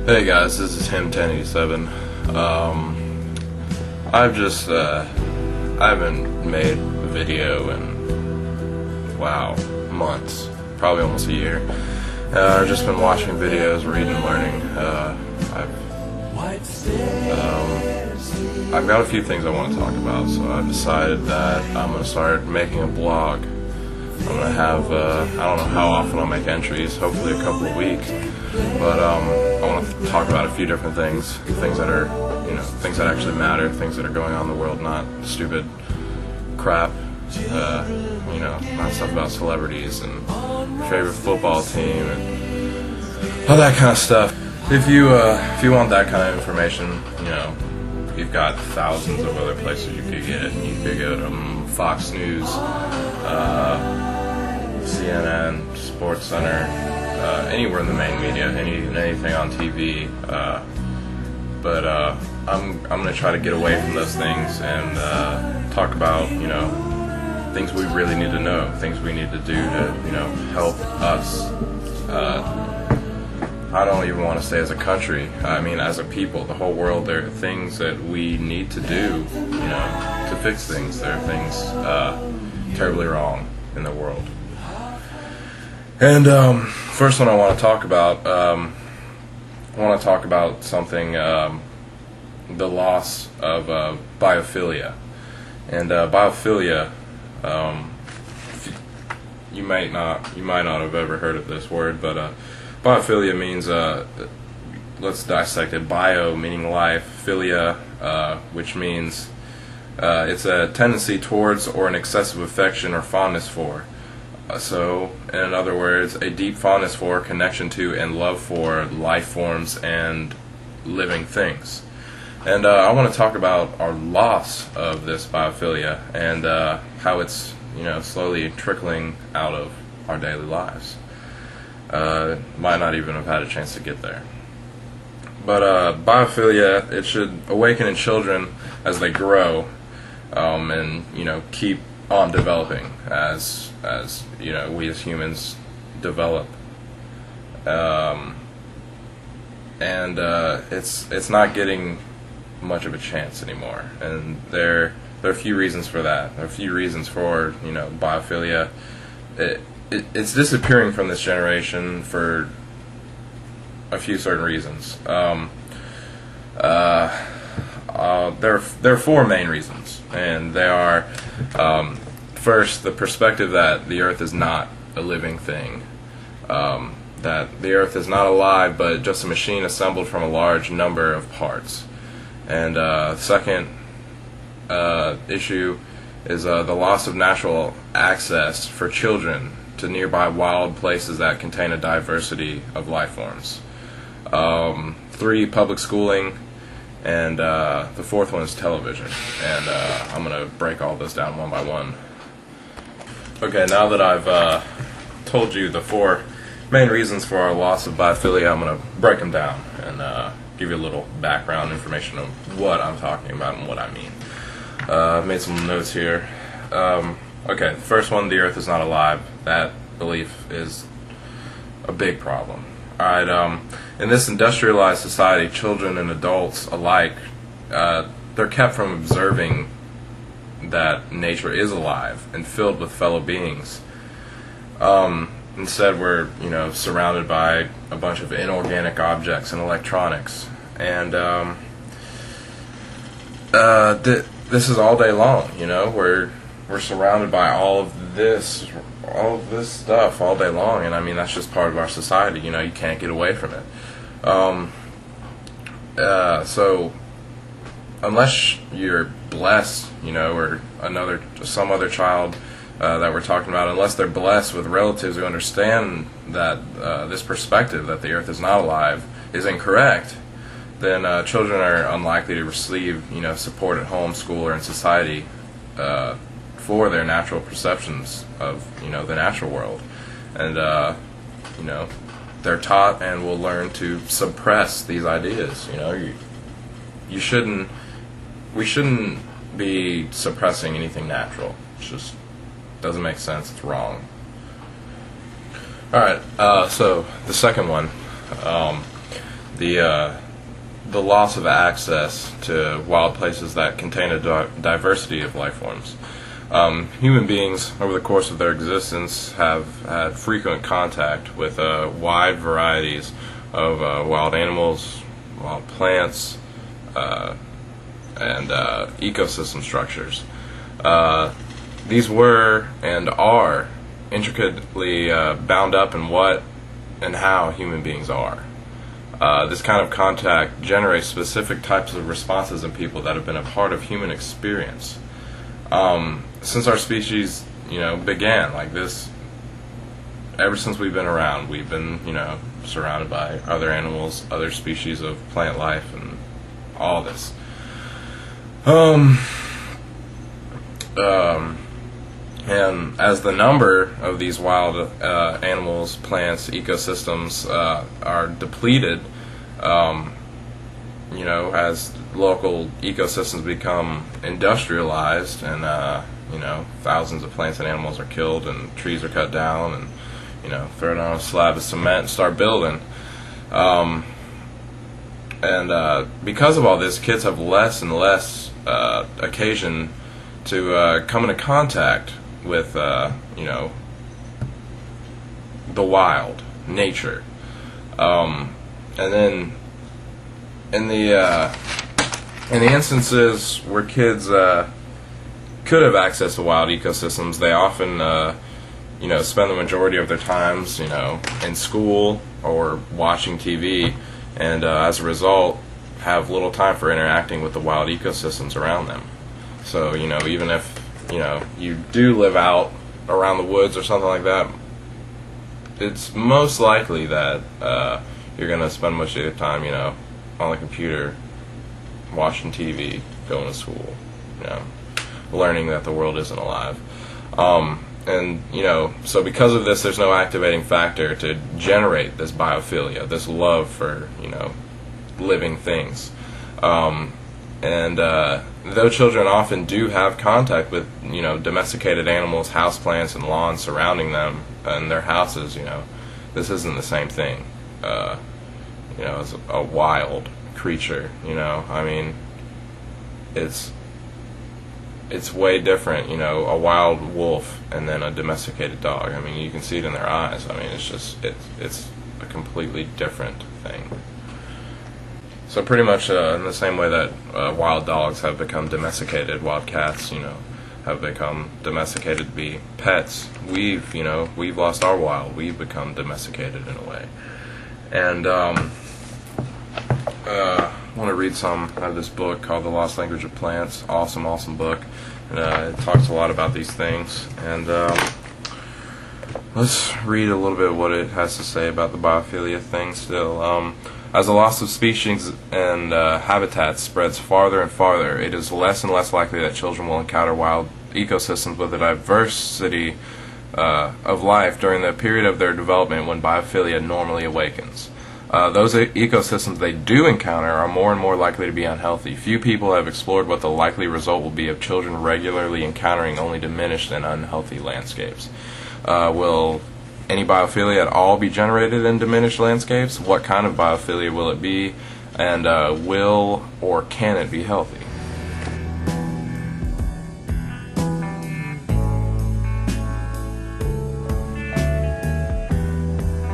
Hey guys, this is him1087. I haven't made a video in, wow, months, probably almost a year. I've just been watching videos, reading, learning. I've got a few things I want to talk about, so I've decided that I'm going to start making a blog. I'm going to have, I don't know how often I'll make entries, hopefully a couple of weeks, but I want to talk about a few different things that are, things that actually matter, things that are going on in the world, not stupid crap, not stuff about celebrities and your favorite football team and all that kind of stuff. If you want that kind of information, you've got thousands of other places you could get it. You could go to Fox News, CNN, Sports Center, anywhere in the main media, anything on TV. But I'm gonna try to get away from those things and talk about things we really need to know, things we need to do to help us. I don't even want to say as a country. I mean, as a people, the whole world. There are things that we need to do, to fix things. There are things terribly wrong in the world. And first one I want to talk about, something, the loss of biophilia. And biophilia, you might not have ever heard of this word, but biophilia means, let's dissect it. Bio meaning life, philia, which means it's a tendency towards or an excessive affection or fondness for. So, in other words, a deep fondness for, connection to, and love for life forms and living things. And I want to talk about our loss of this biophilia and how it's slowly trickling out of our daily lives. Might not even have had a chance to get there. But biophilia, it should awaken in children as they grow, and keep on developing as we as humans develop. And it's not getting much of a chance anymore. And there are a few reasons for that. There are a few reasons for biophilia. It's disappearing from this generation for a few certain reasons. There are four main reasons, and they are, first, the perspective that the earth is not a living thing, that the earth is not alive but just a machine assembled from a large number of parts. And second issue is the loss of natural access for children to nearby wild places that contain a diversity of life forms. 3, public schooling, and the fourth one is television. And I'm going to break all this down one by one. Okay, now that I've told you the four main reasons for our loss of biophilia, I'm going to break them down and give you a little background information of what I'm talking about and what I mean. I've made some notes here. Okay, the first one, the earth is not alive. That belief is a big problem. Alright, in this industrialized society, children and adults alike, they're kept from observing that nature is alive and filled with fellow beings. Instead, we're, surrounded by a bunch of inorganic objects and electronics. And this is all day long, we're surrounded by all of this stuff all day long, and I mean that's just part of our society. You can't get away from it. So unless you're blessed, or some other child that we're talking about, unless they're blessed with relatives who understand that this perspective that the earth is not alive is incorrect, then children are unlikely to receive support at home, school, or in society for their natural perceptions of the natural world. And they're taught and will learn to suppress these ideas. We shouldn't be suppressing anything natural. It just doesn't make sense. It's wrong. Alright, so the second one, the loss of access to wild places that contain a diversity of life forms. Human beings, over the course of their existence, have had frequent contact with wide varieties of wild animals, wild plants, and ecosystem structures. These were and are intricately bound up in what and how human beings are. This kind of contact generates specific types of responses in people that have been a part of human experience. Since our species, began like this, ever since we've been around, we've been, surrounded by other animals, other species of plant life, and all this. And as the number of these wild animals, plants, ecosystems are depleted, as local ecosystems become industrialized and, thousands of plants and animals are killed and trees are cut down and, thrown on a slab of cement and start building. Because of all this, kids have less and less occasion to come into contact with the wild, nature, and then in the instances where kids could have access to wild ecosystems, they often spend the majority of their times in school or watching TV, and as a result have little time for interacting with the wild ecosystems around them. So even if you do live out around the woods or something like that, it's most likely that you're going to spend much of your time, on the computer, watching TV, going to school, learning that the world isn't alive. So because of this, there's no activating factor to generate this biophilia, this love for, living things. Though children often do have contact with, domesticated animals, houseplants, and lawns surrounding them and their houses, this isn't the same thing, as a wild creature, it's way different, a wild wolf and then a domesticated dog. You can see it in their eyes. It's a completely different thing. So pretty much in the same way that wild dogs have become domesticated, wild cats, have become domesticated to be pets, we've lost our wild. We've become domesticated in a way. And I want to read some out of this book called The Lost Language of Plants. Awesome book. And it talks a lot about these things. And let's read a little bit of what it has to say about the biophilia thing still. As the loss of species and habitats spreads farther and farther, it is less and less likely that children will encounter wild ecosystems with a diversity of life during the period of their development when biophilia normally awakens. Those ecosystems they do encounter are more and more likely to be unhealthy. Few people have explored what the likely result will be of children regularly encountering only diminished and unhealthy landscapes. Will any biophilia at all be generated in diminished landscapes? What kind of biophilia will it be? And will or can it be healthy?